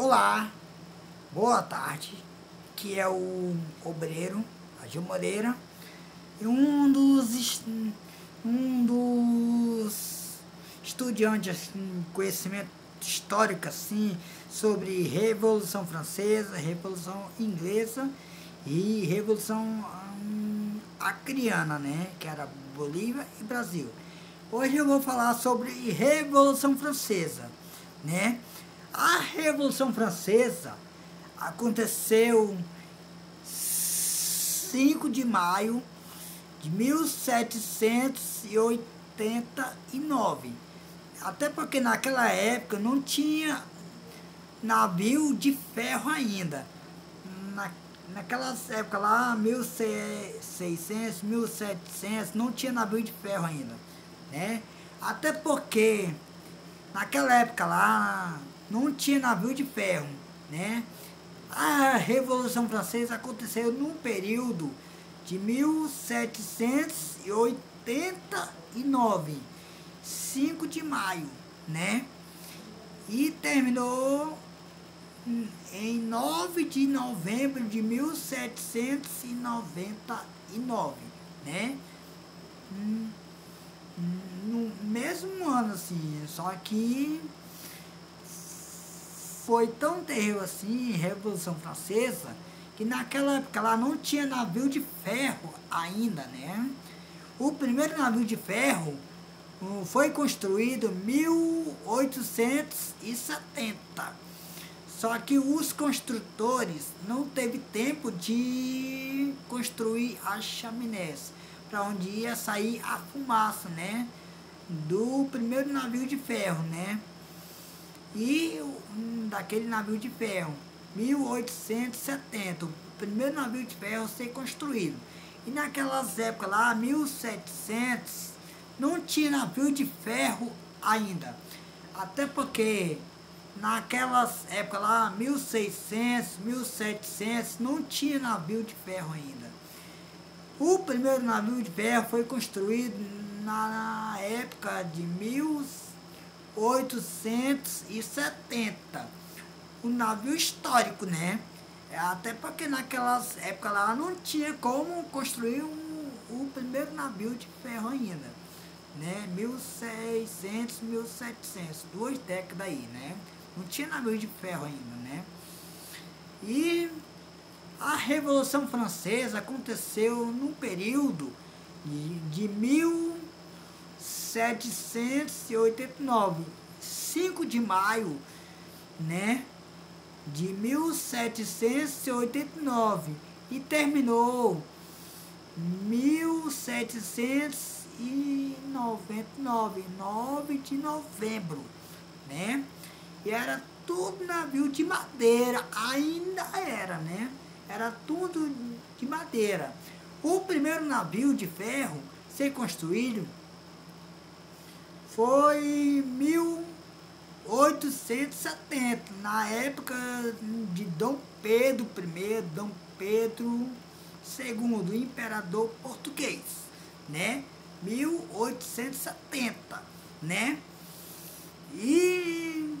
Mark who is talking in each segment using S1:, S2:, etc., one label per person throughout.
S1: Olá, boa tarde, que é o obreiro, Agil Moreira, e um dos estudantes assim, conhecimento histórico assim, sobre Revolução Francesa, Revolução Inglesa e Revolução Acreana, né, que era Bolívia e Brasil. Hoje eu vou falar sobre Revolução Francesa, né? A Revolução Francesa aconteceu 5 de maio de 1789. Até porque naquela época não tinha navio de ferro ainda. Naquelas épocas lá, 1600, 1700, não tinha navio de ferro ainda, né? Até porque naquela época lá não tinha navio de ferro, né? A Revolução Francesa aconteceu num período de 1789, 5 de maio, né? E terminou em 9 de novembro de 1799, né? No mesmo ano, assim, só que foi tão terrível assim, Revolução Francesa, que naquela época lá não tinha navio de ferro ainda, né? O primeiro navio de ferro foi construído em 1870. Só que os construtores não teve tempo de construir as chaminés, para onde ia sair a fumaça, né? Do primeiro navio de ferro, né? E daquele navio de ferro, 1870, o primeiro navio de ferro a ser construído. E naquelas épocas lá, 1700, não tinha navio de ferro ainda. Até porque naquelas épocas lá, 1600, 1700, não tinha navio de ferro ainda. O primeiro navio de ferro foi construído na época de 1870. Um navio histórico, né? Até porque naquelas épocas lá não tinha como construir o primeiro navio de ferro ainda, né? 1600, 1700, 2 décadas aí, né? Não tinha navio de ferro ainda, né? E a Revolução Francesa aconteceu num período de 1789, 5 de maio, né? De 1789 e terminou 1799, 9 de novembro, né? E era tudo navio de madeira, ainda era, né? Era tudo de madeira. O primeiro navio de ferro a ser construído foi em 1870, na época de Dom Pedro I, Dom Pedro II, imperador português, né? 1870, né? E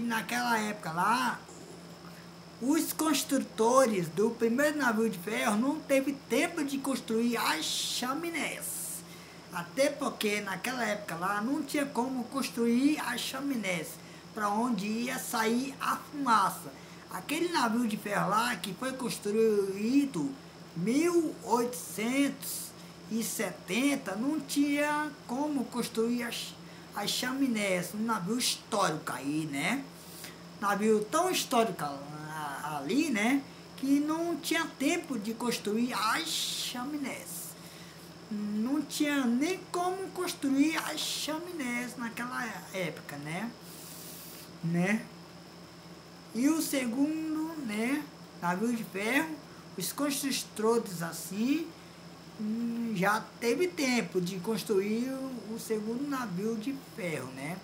S1: naquela época lá, os construtores do primeiro navio de ferro não teve tempo de construir as chaminés. Até porque naquela época lá não tinha como construir as chaminés, para onde ia sair a fumaça. Aquele navio de ferro lá que foi construído em 1870 não tinha como construir as chaminés, um navio histórico aí, né? Navio tão histórico ali, né? Que não tinha tempo de construir as chaminés. Não tinha nem como construir as chaminés naquela época, né? E o segundo, né? Navio de ferro, os construtores assim, já teve tempo de construir o segundo navio de ferro, né?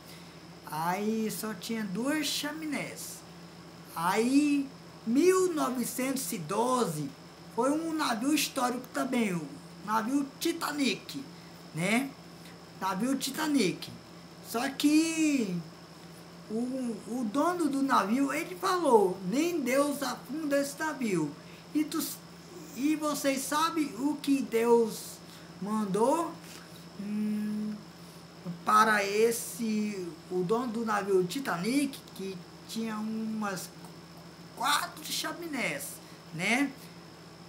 S1: Aí só tinha 2 chaminés. Aí, 1912, foi um navio histórico também, o navio Titanic, né? Navio Titanic. Só que o dono do navio, ele falou, nem Deus afunda esse navio. E vocês sabem o que Deus mandou para o dono do navio Titanic, que tinha umas 4 chaminés, né?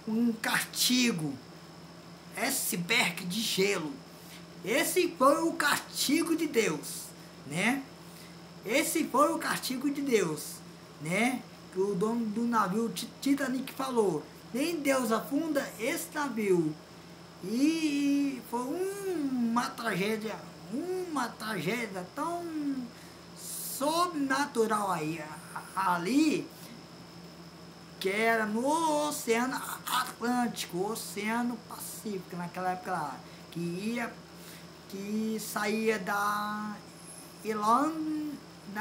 S1: Um castigo, iceberg de gelo. Esse foi o castigo de Deus, né? Esse foi o castigo de Deus, né? Que o dono do navio Titanic falou, nem Deus afunda esse navio. E foi uma tragédia tão sobrenatural ali, que era no Oceano Atlântico, Oceano Pacífico, naquela época lá, que saía da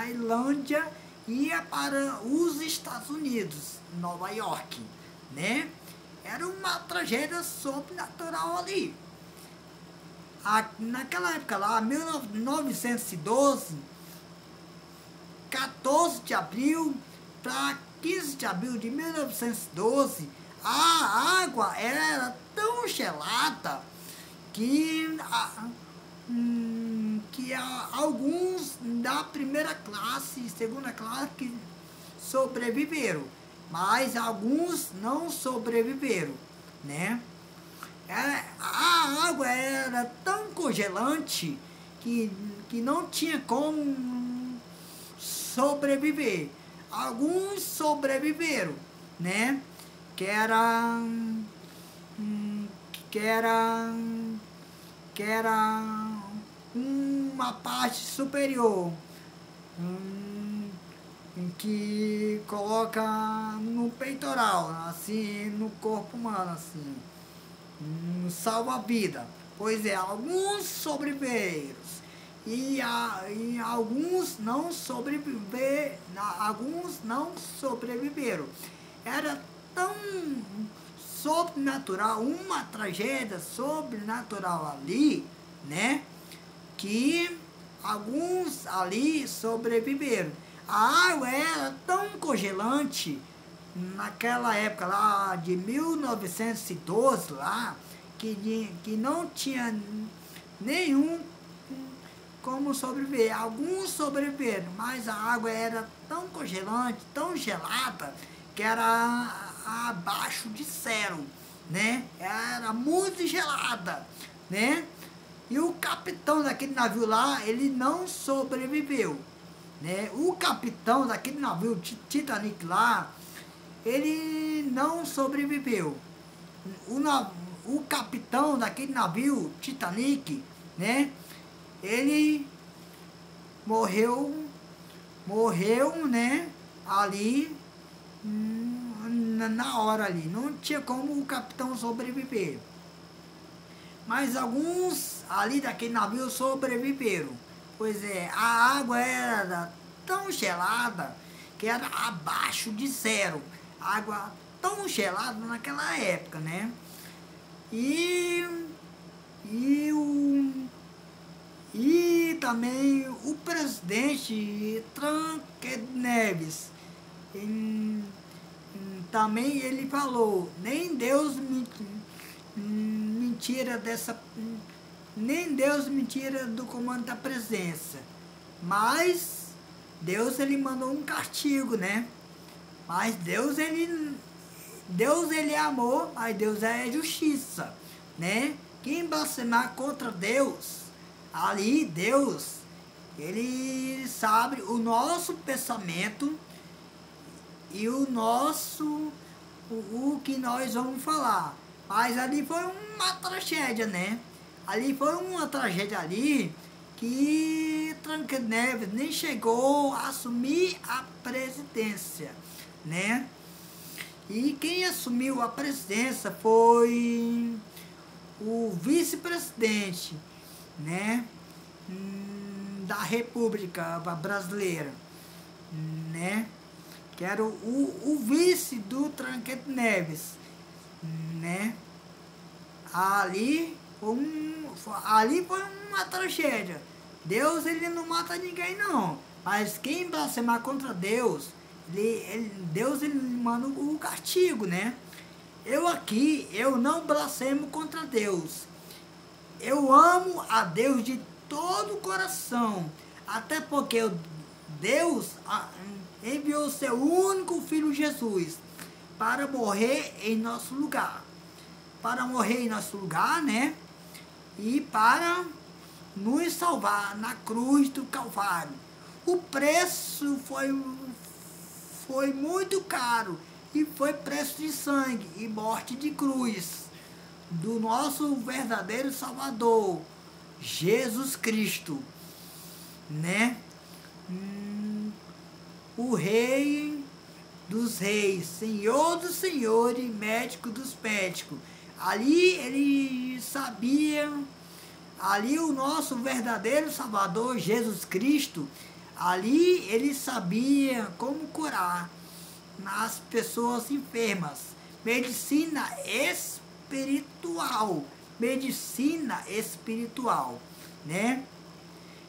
S1: Irlândia, ia para os Estados Unidos, Nova York, né? Era uma tragédia sobrenatural ali. Naquela época lá, 1912, 14 de abril para 15 de abril de 1912, a água era tão gelada que alguns da primeira classe e segunda classe sobreviveram, mas alguns não sobreviveram, né? A água era tão congelante que não tinha como sobreviver. Alguns sobreviveram, né? Que era uma parte superior, que coloca no peitoral, assim, no corpo humano, assim, salva a vida. Pois é, alguns sobreviveram e alguns não sobreviveram. Era tão sobrenatural, uma tragédia sobrenatural ali, né? Que alguns ali sobreviveram. A água era tão congelante naquela época lá de 1912 lá, que não tinha nenhum como sobreviver. Alguns sobreviveram, mas a água era tão congelante, tão gelada, que era abaixo de zero, né? Era muito gelada, né? E o capitão daquele navio lá, ele não sobreviveu, né? O capitão daquele navio Titanic lá, ele não sobreviveu. O capitão daquele navio Titanic, né? Ele morreu, né? Ali, na hora ali. Não tinha como o capitão sobreviver. Mas alguns ali daquele navio sobreviveram. Pois é, a água era tão gelada que era abaixo de zero. Água tão gelada naquela época, né? E também o presidente Tancredo Neves, também ele falou, nem Deus me tira do comando da presença, mas Deus ele mandou um castigo, né? Mas Deus ele é amor, mas Deus é justiça, né? Quem blasfemar contra Deus, ali Deus, ele sabe o nosso pensamento e o que nós vamos falar. Mas ali foi uma tragédia, né? Ali foi uma tragédia ali que Tancredo Neves nem chegou a assumir a presidência, né? E quem assumiu a presidência foi o vice-presidente, né? Da República Brasileira, né? Que era o vice do Tancredo Neves, né? Ali foi uma tragédia, Deus, ele não mata ninguém, não. Mas quem blasfemar contra Deus, Deus, ele manda o castigo, né? Eu não blasfemo contra Deus. Eu amo a Deus de todo o coração. Até porque Deus enviou seu único Filho Jesus para morrer em nosso lugar. Para morrer em nosso lugar, né? E para nos salvar na cruz do Calvário. O preço foi muito caro e foi preço de sangue e morte de cruz do nosso verdadeiro Salvador, Jesus Cristo, né? O Rei dos Reis, Senhor dos Senhores, Médico dos Médicos. Ali ele sabia, ali o nosso verdadeiro Salvador, Jesus Cristo, ali ele sabia como curar as pessoas enfermas. Medicina espiritual, né?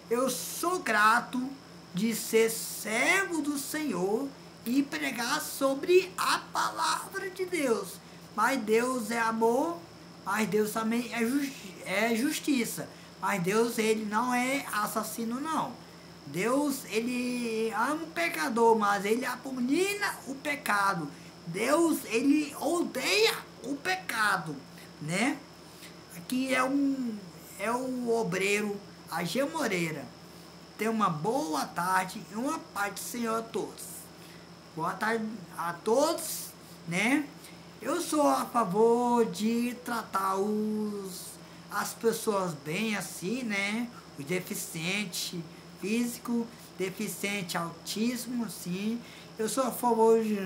S1: Eu sou grato de ser servo do Senhor e pregar sobre a palavra de Deus. Mas Deus é amor, mas Deus também é justiça. Mas Deus, ele não é assassino, não. Deus, ele ama o pecador, mas ele abomina o pecado. Deus, ele odeia o pecado, né? Aqui é o obreiro Ageu Moreira. Tenha uma boa tarde e uma paz do Senhor a todos. Boa tarde a todos, né? Eu sou a favor de tratar as pessoas bem assim, né? Os deficientes físico, deficiente autismo, sim. Eu sou a favor de...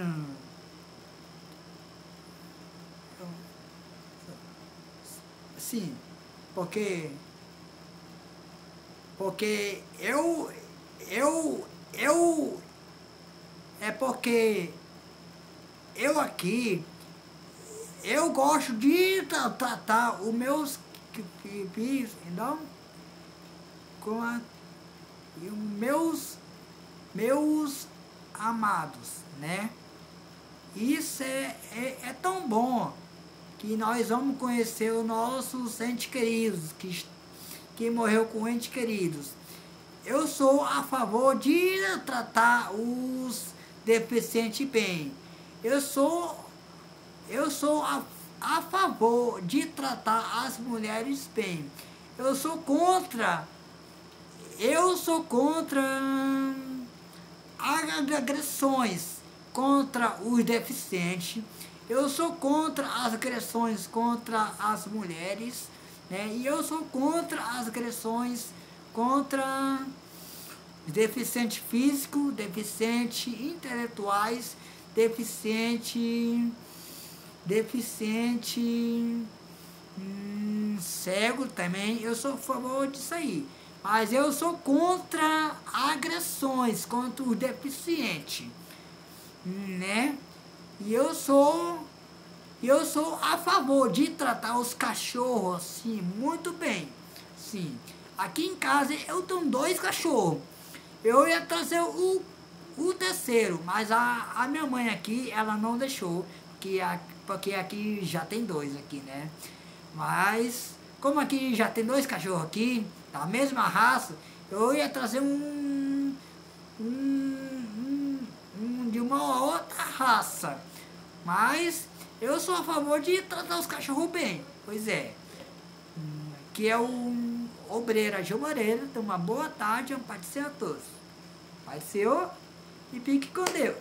S1: Sim, porque é porque eu aqui, eu gosto de tratar os meus filhos, então, com os meus amados, né? Isso é tão bom que nós vamos conhecer os nossos entes queridos, que morreu com entes queridos. Eu sou a favor de tratar os deficientes bem. Eu sou a favor de tratar as mulheres bem. Eu sou contra as agressões contra os deficientes. Eu sou contra as agressões contra as mulheres, né? E eu sou contra as agressões contra deficientes físicos, deficientes intelectuais, deficiente cego também. Eu sou a favor disso aí. Mas eu sou contra agressões contra os deficientes, né? E eu sou a favor de tratar os cachorros assim muito bem. Sim. Aqui em casa eu tenho 2 cachorros. Eu ia trazer o terceiro, mas a minha mãe aqui, ela não deixou, porque aqui já tem 2 aqui, né? Mas como aqui já tem 2 cachorros aqui, da mesma raça, eu ia trazer de uma outra raça. Mas eu sou a favor de tratar os cachorros bem. Pois é. Que é o obreiro Ageu Moreira. Então, uma boa tarde, um paz do Senhor a todos. Pai do Senhor e fique com Deus.